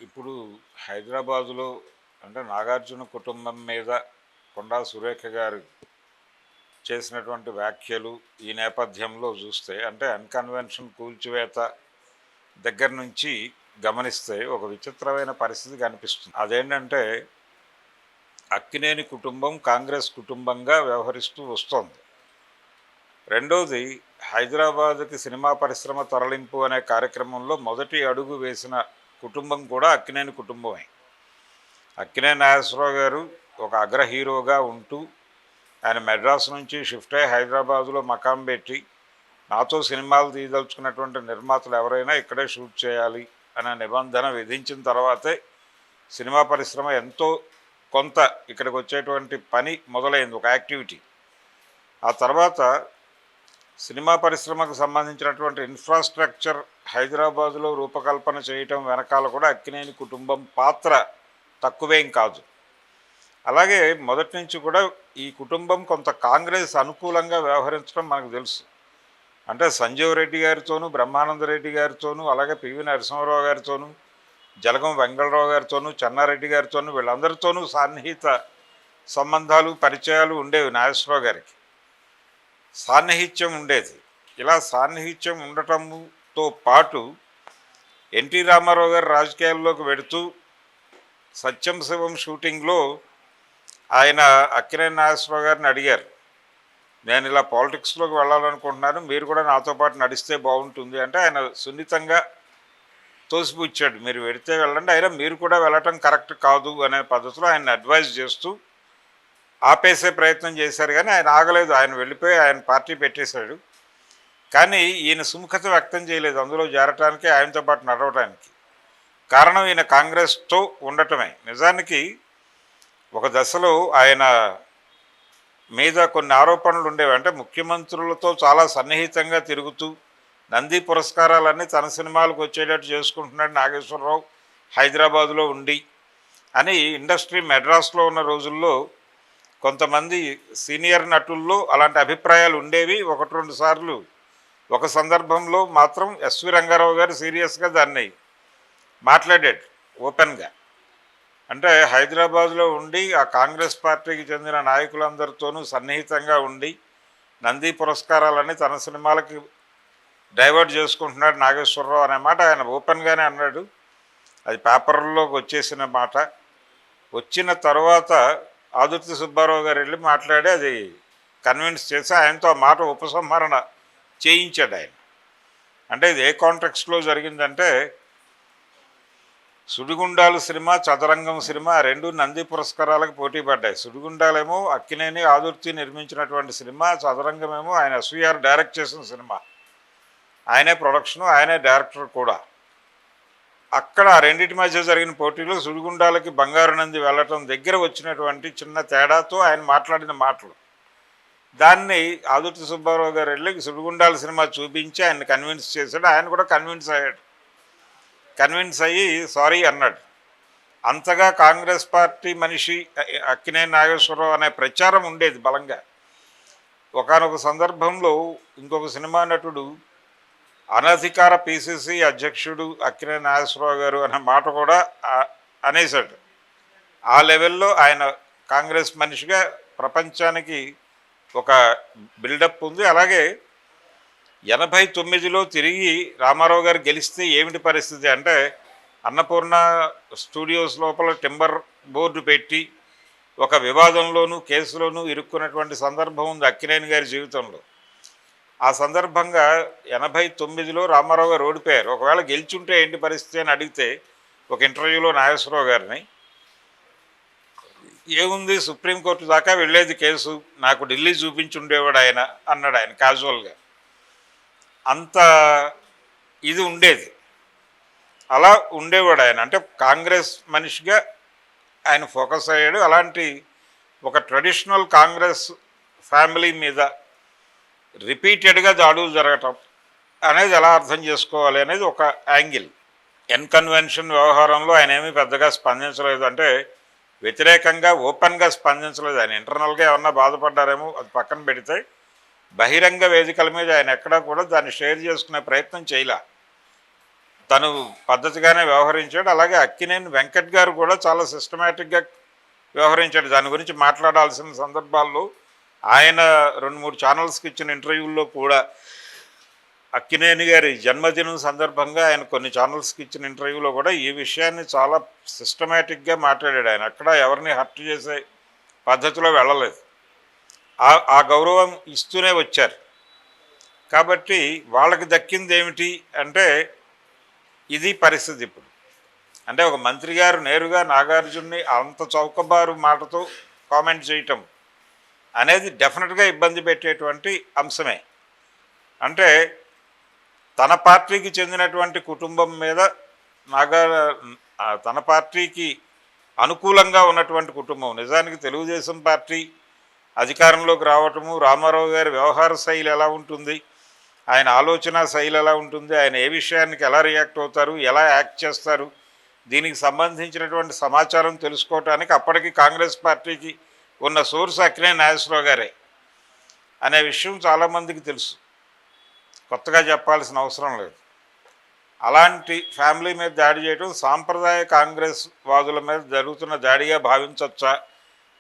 ఇప్పుడు హైదరాబాదులో అంటే నాగార్జున కుటుంబం మీద కొండా సురేఖ గారు చేసినటువంటి వ్యాఖ్యలు ఈ నేపథ్యంలో చూస్తే అంటే అన్కన్వెన్షన్ కూల్చివేత దగ్గర నుంచి గమనిస్తే ఒక విచిత్రమైన పరిస్థితి కనిపిస్తుంది. అదేంటంటే అక్కినేని కుటుంబం కాంగ్రెస్ కుటుంబంగా వ్యవహరిస్తూ వస్తోంది. రెండోది, హైదరాబాద్కి సినిమా పరిశ్రమ తరలింపు అనే కార్యక్రమంలో మొదటి అడుగు వేసిన కుటుంబం కూడా అక్కినేని కుటుంబమే. అక్కినేని నాగేశ్వరరావు గారు ఒక అగ్ర హీరోగా ఉంటూ ఆయన మెడ్రాస్ నుంచి షిఫ్ట్ అయ్యి హైదరాబాదులో మకాం పెట్టి నాతో సినిమాలు తీయదలుచుకున్నటువంటి నిర్మాతలు ఎవరైనా ఇక్కడే షూట్ చేయాలి అనే నిబంధన విధించిన తర్వాతే సినిమా పరిశ్రమ ఎంతో కొంత ఇక్కడికి వచ్చేటువంటి పని మొదలైంది, ఒక యాక్టివిటీ. ఆ తర్వాత సినిమా పరిశ్రమకు సంబంధించినటువంటి ఇన్ఫ్రాస్ట్రక్చర్ హైదరాబాదులో రూపకల్పన చేయటం వెనకాల కూడా అక్కినేని కుటుంబం పాత్ర తక్కువేం కాదు. అలాగే మొదటి నుంచి కూడా ఈ కుటుంబం కొంత కాంగ్రెస్ అనుకూలంగా వ్యవహరించడం మనకు తెలుసు. అంటే సంజీవ్ రెడ్డి గారితోనూ, బ్రహ్మానంద రెడ్డి గారితోనూ, అలాగే పివి నరసింహారావు గారితోనూ, జలగం వెంగళరావు గారితోనూ, చెన్నారెడ్డి గారితోనూ, వీళ్ళందరితోనూ సన్నిహిత సంబంధాలు పరిచయాలు ఉండేవి. నాగేశ్వరరావు గారికి సాన్నిహిత్యం ఉండేది. ఇలా సాన్నిహిత్యం ఉండటంతో పాటు ఎన్టీ రామారావు గారు రాజకీయాల్లోకి వెడుతూ సత్యం శివం షూటింగ్లో ఆయన అక్కినేని నాగేశ్వరరావు గారిని అడిగారు, నేను ఇలా పాలిటిక్స్లోకి వెళ్ళాలనుకుంటున్నాను, మీరు కూడా నాతో పాటు నడిస్తే బాగుంటుంది అంటే ఆయన సున్నితంగా తోసిపుచ్చాడు, మీరు వెడితే వెళ్ళండి, అయినా మీరు కూడా వెళ్ళటం కరెక్ట్ కాదు అనే పద్ధతిలో ఆయన అడ్వైజ్ చేస్తూ ఆపేసే ప్రయత్నం చేశారు. కానీ ఆయన ఆగలేదు, ఆయన వెళ్ళిపోయి ఆయన పార్టీ పెట్టేశాడు. కానీ ఈయన సుముఖత వ్యక్తం చేయలేదు అందులో చేరటానికి, ఆయనతో పాటు నడవటానికి. కారణం ఈయన కాంగ్రెస్తో ఉండటమే. నిజానికి ఒక దశలో ఆయన మీద కొన్ని ఆరోపణలు ఉండేవి. అంటే ముఖ్యమంత్రులతో చాలా సన్నిహితంగా తిరుగుతూ నంది పురస్కారాలన్నీ తన సినిమాలకు వచ్చేటట్టు చేసుకుంటున్నాడు నాగేశ్వరరావు హైదరాబాదులో ఉండి అని ఇండస్ట్రీ మెడ్రాస్లో ఉన్న రోజుల్లో కొంతమంది సీనియర్ నటుల్లో అలాంటి అభిప్రాయాలు ఉండేవి. ఒకటి రెండు సార్లు ఒక సందర్భంలో మాత్రం ఎస్వి రంగారావు గారు సీరియస్గా దాన్ని మాట్లాడాడు ఓపెన్గా. అంటే హైదరాబాద్లో ఉండి ఆ కాంగ్రెస్ పార్టీకి చెందిన నాయకులందరితోనూ సన్నిహితంగా ఉండి నంది పురస్కారాలన్నీ తన సినిమాలకి డైవర్ట్ చేసుకుంటున్నాడు నాగేశ్వరరావు అనే మాట ఆయన ఓపెన్గానే అన్నాడు. అది పేపర్లోకి వచ్చేసిన మాట. వచ్చిన తర్వాత ఆదుర్తి సుబ్బారావు గారు వెళ్ళి మాట్లాడి అది కన్విన్స్ చేసి ఆయనతో ఆ మాట ఉపసంహరణ చేయించాడు ఆయన. అంటే ఇది ఏ కాంటెక్స్ట్లో జరిగిందంటే, సుడిగుండాలు సినిమా, చదరంగం సినిమా రెండు నంది పురస్కారాలకు పోటీ పడ్డాయి. సుడిగుండాలేమో అక్కినేని ఆదుర్తి నిర్మించినటువంటి సినిమా, చదరంగమేమో ఆయన ఎస్వీఆర్ డైరెక్ట్ చేసిన సినిమా. ఆయనే ప్రొడక్షను, ఆయనే డైరెక్టర్ కూడా. అక్కడ ఆ రెండింటి మధ్య జరిగిన పోటీలో సుడిగుండాలకి బంగారు నంది వెళ్ళటం దగ్గర వచ్చినటువంటి చిన్న తేడాతో ఆయన మాట్లాడిన మాటలు, దాన్ని ఆదుర్తి సుబ్బారావు గారు వెళ్ళి సుడిగుండాల సినిమా చూపించి ఆయన కన్విన్స్ చేశాడు. ఆయన కూడా కన్విన్స్ అయ్యాడు. కన్విన్స్ అయ్యి సారీ అన్నాడు. అంతగా కాంగ్రెస్ పార్టీ మనిషి అక్కినేని నాగేశ్వరరావు అనే ప్రచారం ఉండేది బలంగా. ఒకానొక సందర్భంలో ఇంకొక సినిమా నటుడు అనధికార పిసిసి అధ్యక్షుడు అక్కినేని నాగేశ్వరరావు గారు అనే మాట కూడా అనేశాడు. ఆ లెవెల్లో ఆయన కాంగ్రెస్ మనిషిగా ప్రపంచానికి ఒక బిల్డప్ ఉంది. అలాగే 89లో తిరిగి రామారావు గారు గెలిస్తే ఏమిటి పరిస్థితి అంటే, అన్నపూర్ణ స్టూడియోస్ లోపల టింబర్ బోర్డు పెట్టి ఒక వివాదంలోనూ కేసులోనూ ఇరుక్కున్నటువంటి సందర్భం ఉంది అక్కినేని గారి జీవితంలో. ఆ సందర్భంగా 89లో రామారావు గారు ఓడిపోయారు. ఒకవేళ గెలిచుంటే ఏంటి పరిస్థితి అని అడిగితే ఒక ఇంటర్వ్యూలో నాగేశ్వరరావు గారిని, ఏముంది సుప్రీంకోర్టు దాకా వెళ్ళేది కేసు, నాకు ఢిల్లీ చూపించుండేవాడు ఆయన అన్నాడు ఆయన క్యాజువల్గా. అంత ఇది ఉండేది, అలా ఉండేవాడు ఆయన. అంటే కాంగ్రెస్ మనిషిగా ఆయన ఫోకస్ అయ్యాడు. అలాంటి ఒక ట్రెడిషనల్ కాంగ్రెస్ ఫ్యామిలీ మీద రిపీటెడ్గా దాడులు జరగటం అనేది ఎలా అర్థం చేసుకోవాలి అనేది ఒక యాంగిల్. ఎన్కన్వెన్షన్ వ్యవహారంలో ఆయన ఏమీ పెద్దగా స్పందించలేదు. అంటే వ్యతిరేకంగా ఓపెన్గా స్పందించలేదు. ఆయన ఇంటర్నల్గా ఏమన్నా బాధపడ్డారేమో అది పక్కన పెడితే బహిరంగ వేదికల మీద ఆయన ఎక్కడా కూడా దాన్ని షేర్ చేసుకునే ప్రయత్నం చేయలే. తను పద్ధతిగానే వ్యవహరించాడు. అలాగే అక్కినేని వెంకట్ గారు కూడా చాలా సిస్టమేటిక్గా వ్యవహరించాడు. దాని గురించి మాట్లాడాల్సిన సందర్భాల్లో ఆయన 2-3 ఛానల్స్కి ఇచ్చిన ఇంటర్వ్యూల్లో కూడా అక్కినేని గారి జన్మదినం సందర్భంగా ఆయన కొన్ని ఛానల్స్కి ఇచ్చిన ఇంటర్వ్యూలో కూడా ఈ విషయాన్ని చాలా సిస్టమేటిక్గా మాట్లాడాడు. ఆయన అక్కడ ఎవరిని హర్ట్ చేసే పద్ధతిలో వెళ్ళలేదు. ఆ గౌరవం ఇస్తూనే వచ్చారు. కాబట్టి వాళ్ళకి దక్కింది ఏమిటి అంటే ఇది పరిస్థితి ఇప్పుడు. అంటే ఒక మంత్రి గారు నేరుగా నాగార్జున్ని అంత చౌకబారు మాటతో కామెంట్ చేయటం అనేది డెఫినెట్గా ఇబ్బంది పెట్టేటువంటి అంశమే. అంటే తన పార్టీకి చెందినటువంటి కుటుంబం మీద తన పార్టీకి అనుకూలంగా ఉన్నటువంటి కుటుంబం, నిజానికి తెలుగుదేశం పార్టీ అధికారంలోకి రావటము, రామారావు గారి వ్యవహార శైలి ఎలా ఉంటుంది, ఆయన ఆలోచన శైలి ఎలా ఉంటుంది, ఆయన ఏ విషయానికి ఎలా రియాక్ట్ అవుతారు, ఎలా యాక్ట్ చేస్తారు, దీనికి సంబంధించినటువంటి సమాచారం తెలుసుకోవటానికి అప్పటికి కాంగ్రెస్ పార్టీకి ఉన్న సోర్స్ అక్కినేని నాగేశ్వరరావు గారే అనే విషయం చాలామందికి తెలుసు, కొత్తగా చెప్పాల్సిన అవసరం లేదు. అలాంటి ఫ్యామిలీ మీద దాడి చేయడం సాంప్రదాయ కాంగ్రెస్ వాదుల మీద జరుగుతున్న దాడిగా భావించవచ్చా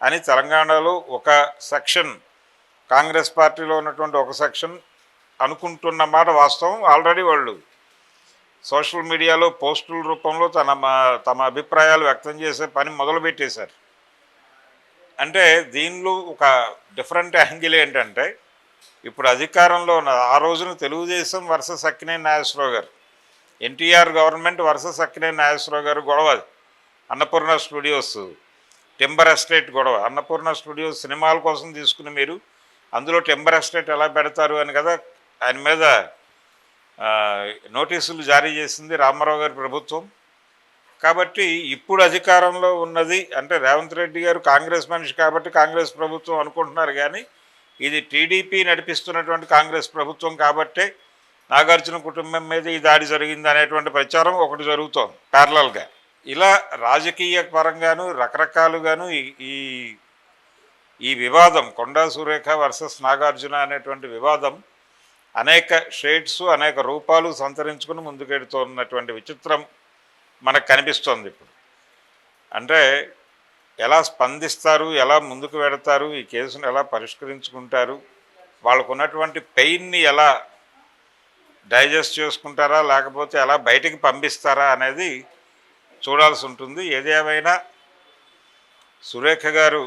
అని తెలంగాణలో ఒక సెక్షన్, కాంగ్రెస్ పార్టీలో ఉన్నటువంటి ఒక సెక్షన్ అనుకుంటున్నమాట వాస్తవం. ఆల్రెడీ వాళ్ళు సోషల్ మీడియాలో పోస్టుల రూపంలో తమ అభిప్రాయాలు వ్యక్తం చేసే పని మొదలుపెట్టేశారు. అంటే దీనిలో ఒక డిఫరెంట్ యాంగిల్ ఏంటంటే, ఇప్పుడు అధికారంలో ఉన్న ఆ రోజున తెలుగుదేశం వర్సెస్ అక్కినేని నాగేశ్వరరావు గారు, ఎన్టీఆర్ గవర్నమెంట్ వర్సెస్ అక్కినేని నాగేశ్వరరావు గారు గొడవ, అన్నపూర్ణ స్టూడియోస్ టింబర్ ఎస్టేట్ గొడవ. అన్నపూర్ణ స్టూడియోస్ సినిమాల కోసం తీసుకుని మీరు అందులో టింబర్ ఎస్టేట్ ఎలా పెడతారు అని కదా ఆయన మీద నోటీసులు జారీ చేసింది రామారావు గారి ప్రభుత్వం. కాబట్టి ఇప్పుడు అధికారంలో ఉన్నది అంటే రేవంత్ రెడ్డి గారు కాంగ్రెస్ మనిషి కాబట్టి కాంగ్రెస్ ప్రభుత్వం అనుకుంటున్నారు, కానీ ఇది టీడీపీ నడిపిస్తున్నటువంటి కాంగ్రెస్ ప్రభుత్వం కాబట్టే నాగార్జున కుటుంబం మీద ఈ దాడి జరిగింది అనేటువంటి ప్రచారం ఒకటి జరుగుతోంది ప్యారలల్గా. ఇలా రాజకీయ పరంగాను రకరకాలుగాను ఈ ఈ వివాదం కొండా సురేఖ వర్సెస్ నాగార్జున అనేటువంటి వివాదం అనేక షేడ్స్ అనేక రూపాలు సంతరించుకుని ముందుకెడుతున్నటువంటి విచిత్రం మనకు కనిపిస్తోంది ఇప్పుడు. అంటే ఎలా స్పందిస్తారు, ఎలా ముందుకు వెడతారు, ఈ కేసును ఎలా పరిష్కరించుకుంటారు, వాళ్ళకు ఉన్నటువంటి పెయిన్ని ఎలా డైజెస్ట్ చేసుకుంటారా లేకపోతే ఎలా బయటికి పంపిస్తారా అనేది చూడాల్సి ఉంటుంది. ఏదేమైనా సురేఖ గారు